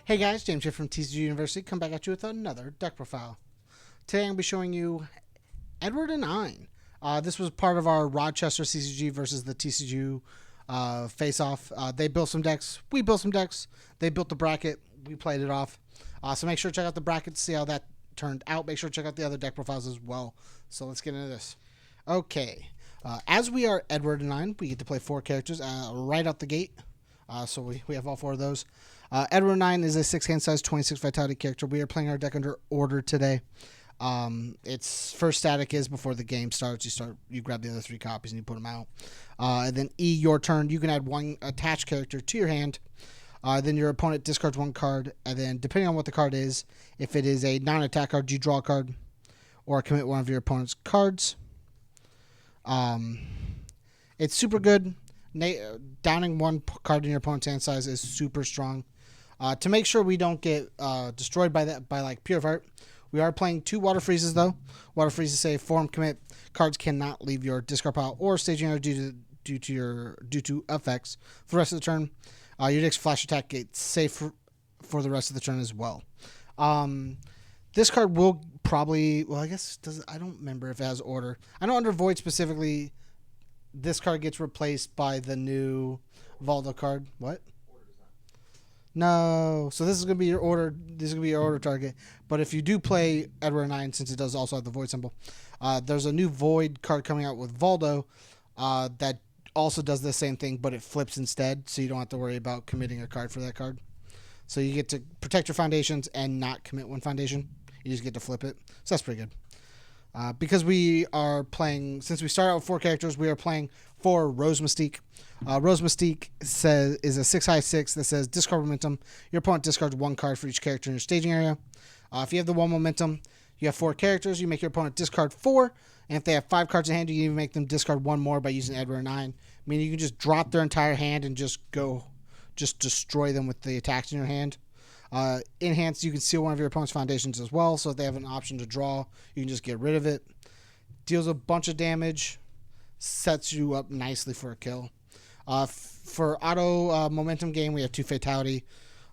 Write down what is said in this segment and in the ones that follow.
Hey guys, James here from TCG University. Come back at you with another deck profile. Today I'm going to be showing you Edward and Ein. This was part of our Rochester CCG versus the TCG face-off. They built some decks. We built some decks. They built the bracket. We played it off. So make sure to check out the bracket to see how that turned out. Make sure to check out the other deck profiles as well. So let's get into this. Okay. As we are Edward and Ein, we get to play 4 characters right out the gate. So we have all 4 of those. Edward and Ein is a 6-hand size, 26 vitality character. We are playing our deck under order today. Its first static is before the game starts. You grab the other 3 copies and you put them out. And then E, your turn. You can add 1 attached character to your hand. Then your opponent discards 1 card. And then depending on what the card is, if it is a non-attack card, you draw a card or commit one of your opponent's cards. It's super good. Downing 1 card in your opponent's hand size is super strong. To make sure we don't get destroyed by like Pure Heart, we are playing 2 Water Freezes though. Water Freezes say form commit. Cards cannot leave your discard pile or staging area due to effects for the rest of the turn. Your deck's flash attack gate safe for the rest of the turn as well. This card will probably, I guess I don't remember if it has order. I know under Void specifically, this card gets replaced by the new Valdo card. What? No. So this is going to be your order. This is going to be your order target. But if you do play Edward and Ein, since it does also have the Void symbol, there's a new Void card coming out with Valdo that also does the same thing, but it flips instead. So you don't have to worry about committing a card for that card. So you get to protect your foundations and not commit 1 foundation. You just get to flip it. So that's pretty good. Because we are playing, since we start out with 4 characters, we are playing 4 Rose Mystique. Rose Mystique is a 6/6 that says discard momentum. Your opponent discards 1 card for each character in your staging area. If you have the 1 momentum, you have 4 characters. You make your opponent discard 4, and if they have 5 cards in hand, you can even make them discard 1 more by using Edward and Ein. Meaning you can just drop their entire hand and just destroy them with the attacks in your hand. Enhance, you can seal one of your opponent's foundations as well, so if they have an option to draw, you can just get rid of it. Deals a bunch of damage, sets you up nicely for a kill. For auto momentum game, we have 2 fatality.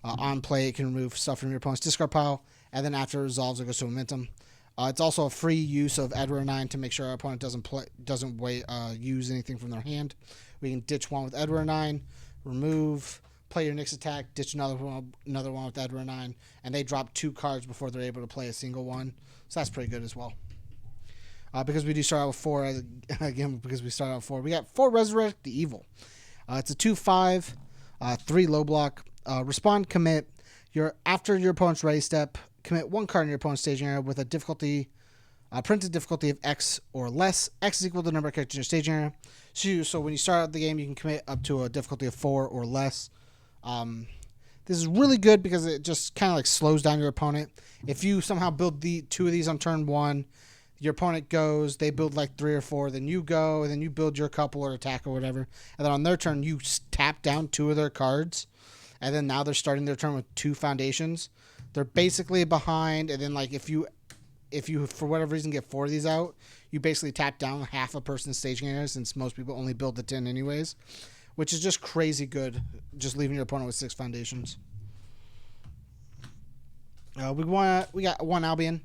On play, it can remove stuff from your opponent's discard pile, and then after it resolves, it goes to momentum. It's also a free use of Edward and Ein to make sure our opponent doesn't use anything from their hand. We can ditch 1 with Edward and Ein, remove, play your next attack, ditch another one with Edward and Ein, and they drop 2 cards before they're able to play a single one. So that's pretty good as well. Because we do start out with 4, we got 4 Resurrect the Evil. It's a 2/5, 3 low block. Respond, commit. After your opponent's ready step, commit 1 card in your opponent's staging area with a difficulty, printed difficulty of X or less. X is equal to the number of characters in your staging area. So when you start out the game, you can commit up to a difficulty of 4 or less. This is really good because it just kind of like slows down your opponent. If you somehow build 2 of these on turn 1, your opponent goes, they build like 3 or 4, then you go, and then you build your couple or attack or whatever, and then on their turn you tap down 2 of their cards, and then now they're starting their turn with 2 foundations. They're basically behind, and then like if you for whatever reason get 4 of these out, you basically tap down half a person's staging area, since most people only build the 10 anyways, which is just crazy good, just leaving your opponent with 6 foundations. We got 1 Albion.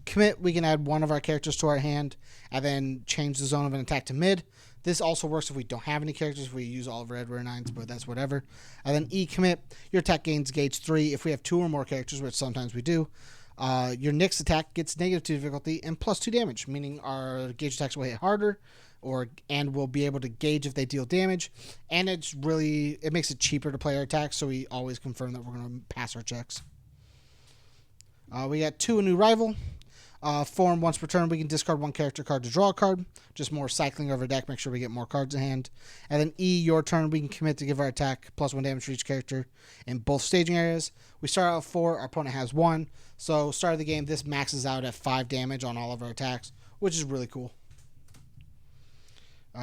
Commit, we can add 1 of our characters to our hand and then change the zone of an attack to mid. This also works if we don't have any characters, if we use all of our Edward and Eins, but that's whatever. And then E, commit, your attack gains gauge 3 if we have 2 or more characters, which sometimes we do. Your next attack gets -2 difficulty and +2 damage, meaning our gauge attacks will hit harder, and we'll be able to gauge if they deal damage. And it makes it cheaper to play our attacks, so we always confirm that we're going to pass our checks. We got 2 a new rival. Form, once per turn, we can discard 1 character card to draw a card. Just more cycling over deck, make sure we get more cards in hand. And then E, your turn, we can commit to give our attack +1 damage for each character in both staging areas. We start out with 4, our opponent has 1. So start of the game, this maxes out at 5 damage on all of our attacks, which is really cool.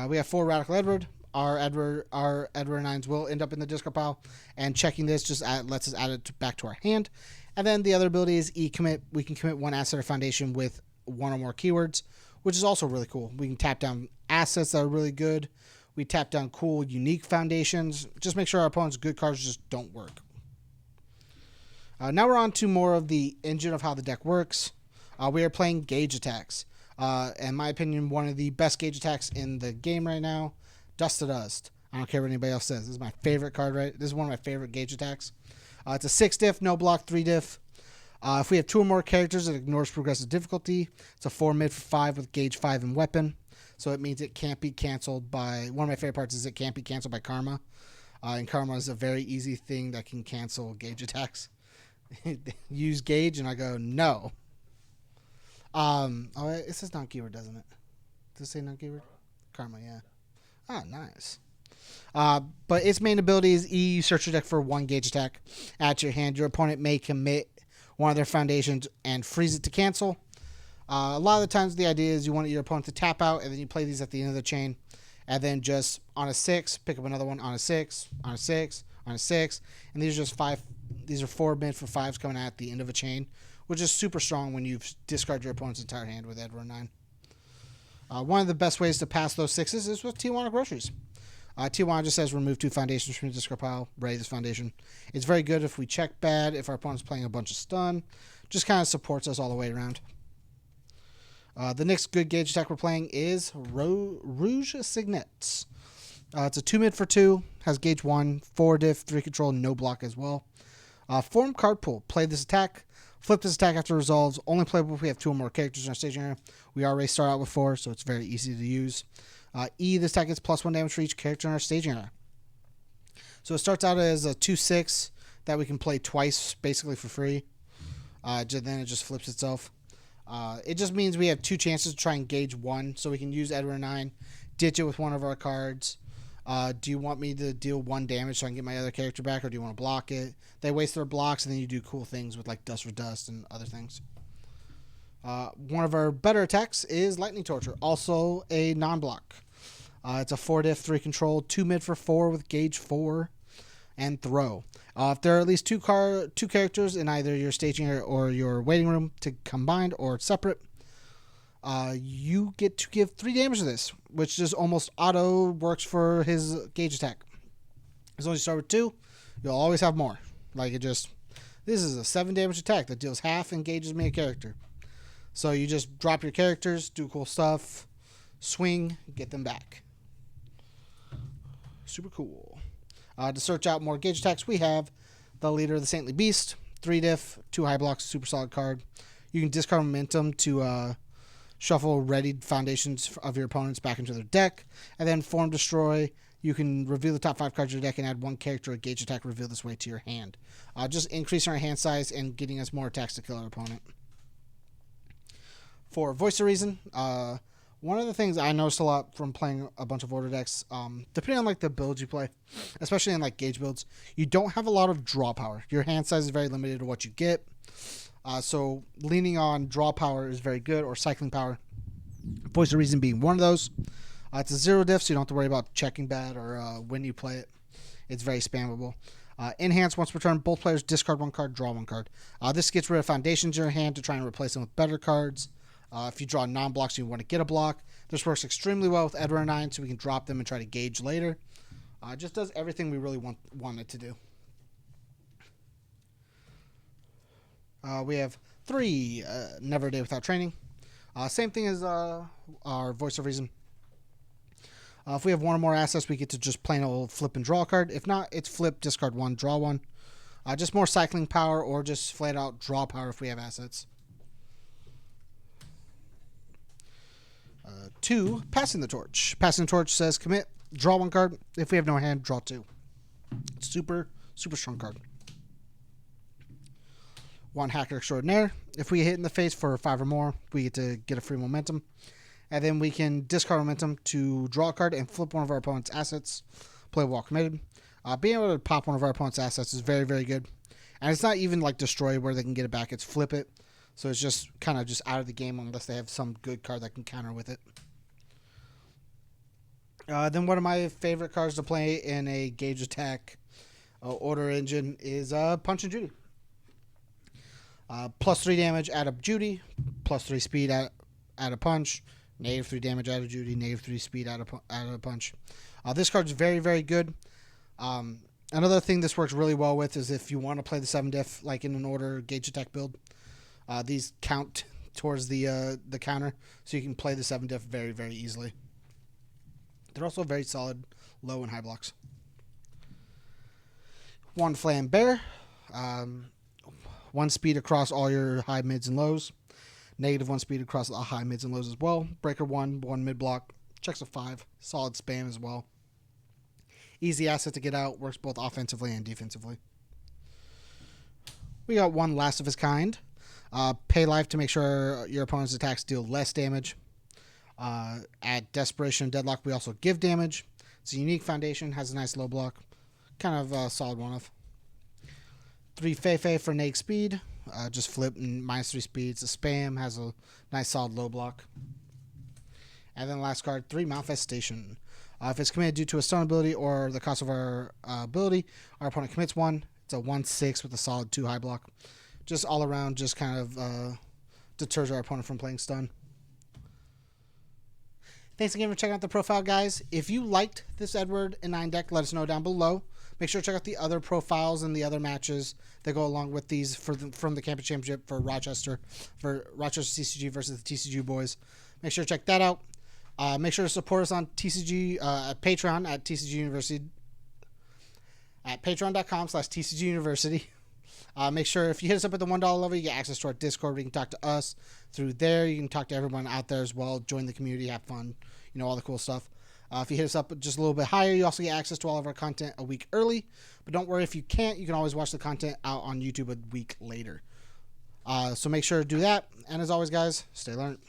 We have 4 Radical Edward. Our Edward and Eins will end up in the discard pile, and checking this just lets us add it back to our hand. And then the other ability is E, commit. We can commit 1 asset or foundation with 1 or more keywords, which is also really cool. We can tap down assets that are really good. We tap down cool, unique foundations. Just make sure our opponent's good cards just don't work. Now we're on to more of the engine of how the deck works. We are playing gauge attacks. In my opinion, one of the best gauge attacks in the game right now, Dust to Dust. I don't care what anybody else says. This is my favorite card, right? This is one of my favorite gauge attacks. It's a 6 diff, no block, 3 diff. If we have 2 or more characters, it ignores progressive difficulty. It's a 4 mid for 5 with gauge 5 and weapon. So it means it can't be canceled by... One of my favorite parts is it can't be canceled by Karma. And Karma is a very easy thing that can cancel gauge attacks. Use gauge, and I go, no. It says non-keyword, doesn't it? Does it say non-keyword? Karma, yeah. Ah, nice. But its main ability is E. You search your deck for 1 gauge attack. At your hand, your opponent may commit one of their foundations and freeze it to cancel. A lot of the times the idea is you want your opponent to tap out, and then you play these at the end of the chain. And then just on a 6, pick up another one on a 6, on a 6, on a 6. And these are just 5. These are 4 mid for 5s coming at the end of a chain, which is super strong when you discard your opponent's entire hand with Edward 9. One of the best ways to pass those 6s is with Tijuana Groceries. Tijuana just says remove 2 foundations from your discard pile, ready this foundation. It's very good if we check bad, if our opponent's playing a bunch of stun. Just kind of supports us all the way around. The next good gauge attack we're playing is Rouge Signets. It's a 2 mid for 2, has gauge 1, 4 diff, 3 control, no block as well. Form card pool. Play this attack. Flip this attack after it resolves. Only playable if we have 2 or more characters in our staging area. We already start out with 4, so it's very easy to use. E, this attack gets +1 damage for each character in our staging area. So it starts out as a 2/6 that we can play twice, basically for free. Then it just flips itself. It just means we have 2 chances to try and gauge 1, so we can use Edward 9, ditch it with one of our cards. Do you want me to deal 1 damage so I can get my other character back, or do you want to block it? They waste their blocks, and then you do cool things with like Dust for Dust and other things. One of our better attacks is Lightning Torture, also a non-block. It's a 4 diff, 3 control, 2 mid for 4 with gauge 4 and throw. If there are at least 2 characters in either your staging area or your waiting room to combined or separate, you get to give 3 damage to this, which just almost auto works for his gauge attack. As long as you start with 2, you'll always have more. This is a 7 damage attack that deals half and engages me a character. So you just drop your characters, do cool stuff, swing, get them back. Super cool. To search out more gauge attacks, we have the Leader of the Saintly Beast, 3 diff, 2 high blocks, super solid card. You can discard momentum to shuffle readied foundations of your opponents back into their deck, and then Form Destroy. You can reveal the top 5 cards of your deck and add 1 character or gauge attack reveal this way to your hand. Just increasing our hand size and getting us more attacks to kill our opponent. For Voice of Reason, one of the things I noticed a lot from playing a bunch of order decks, depending on like the builds you play, especially in like gauge builds, you don't have a lot of draw power. Your hand size is very limited to what you get. So leaning on draw power is very good, or cycling power. Voice of Reason being one of those. It's a 0 diff, so you don't have to worry about checking bad or when you play it. It's very spammable. Enhance, once per turn, both players discard 1 card, draw 1 card. This gets rid of foundations in your hand to try and replace them with better cards. If you draw non-blocks, you want to get a block. This works extremely well with Edward 9, so we can drop them and try to gauge later. It just does everything we really want it to do. We have 3 Never a Day Without Training. Same thing as our Voice of Reason. If we have 1 or more assets, we get to just plain old flip and draw a card. If not, it's flip, discard 1, draw 1. Just more cycling power, or just flat out draw power if we have assets. 2, Passing the Torch. Passing the Torch says commit, draw 1 card. If we have no hand, draw 2. Super, super strong card. 1, Hacker Extraordinaire. If we hit in the face for 5 or more, we get to get a free momentum. And then we can discard momentum to draw a card and flip one of our opponent's assets. Play while committed. Being able to pop one of our opponent's assets is very, very good. And it's not even like destroy where they can get it back. It's flip it. So it's just kind of just out of the game unless they have some good card that can counter with it. Then one of my favorite cards to play in a gauge attack order engine is Punch and Judy. +3 damage out of Judy, +3 speed out of Punch, -3 damage out of Judy, -3 speed out of Punch. This card is very, very good. Another thing this works really well with is if you want to play the 7 diff like in an order gauge attack build. These count towards the counter, so you can play the 7 diff very, very easily. They're also very solid low and high blocks. 1 Flambear. 1 speed across all your high, mids, and lows. -1 speed across the high, mids, and lows as well. Breaker 1 mid block. Checks a 5. Solid spam as well. Easy asset to get out. Works both offensively and defensively. We got 1 Last of His Kind. Pay life to make sure your opponent's attacks deal less damage. At Desperation and Deadlock, we also give damage. It's a unique foundation. Has a nice low block. Kind of a solid one of. 3 Fei for neg speed. Just flip and -3 speed. It's a spam. Has a nice solid low block. And then last card, 3 Manifestation. If it's committed due to a stun ability or the cost of our ability, our opponent commits 1. It's a 1/6 with a solid 2 high block. Just all around, just kind of deters our opponent from playing stun. Thanks again for checking out the profile, guys. If you liked this Edward and 9 deck, let us know down below. Make sure to check out the other profiles and the other matches that go along with these from the Campus Championship for Rochester TCG versus the TCG boys. Make sure to check that out. Make sure to support us on TCG at Patreon at TCG University at patreon.com/TCG University. Make sure if you hit us up at the $1 level, you get access to our Discord where you can talk to us through there. You can talk to everyone out there as well. Join the community, have fun, all the cool stuff. If you hit us up just a little bit higher, you also get access to all of our content a week early. But don't worry if you can't. You can always watch the content out on YouTube a week later. So make sure to do that. And as always, guys, stay learned.